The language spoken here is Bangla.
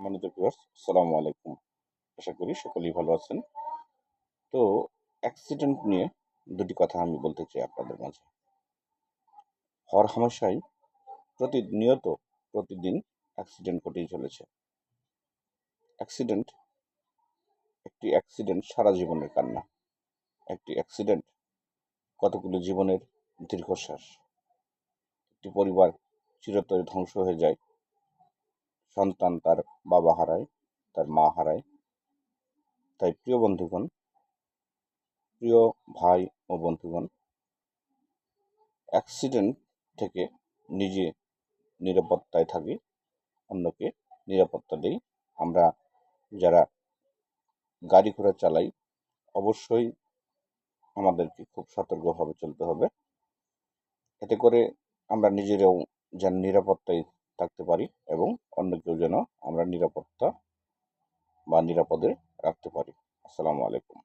সম্মানিত ভিউয়ার্স, আসসালামু আলাইকুম। আশা করি সকলেই ভালো আছেন। তো অ্যাক্সিডেন্ট নিয়ে দুটি কথা আমি বলতে চাই আপনাদের মাঝে। হরহামেশাই প্রতিদিন অ্যাক্সিডেন্ট ঘটেই চলেছে। অ্যাক্সিডেন্ট একটি অ্যাক্সিডেন্ট সারা জীবনের কান্না। একটি অ্যাক্সিডেন্ট কতগুলো জীবনের দীর্ঘশ্বাস। একটি পরিবার চিরতরে ধ্বংস হয়ে যায়। সন্তান তার বাবা হারায়, তার মা হারায়। তাই প্রিয় ভাই ও বন্ধুগণ, অ্যাক্সিডেন্ট থেকে নিজে নিরাপত্তায় থাকি, অন্যকে নিরাপত্তা দেই। আমরা যারা গাড়ি ঘোড়া চালাই অবশ্যই আমাদেরকে খুব সতর্কভাবে চলতে হবে। এতে করে আমরা নিজেরাও যেন নিরাপত্তায় থাকতে পারি এবং অন্যকেও যেন আমরা নিরাপত্তা বা নিরাপদে রাখতে পারি। আসসালামু আলাইকুম।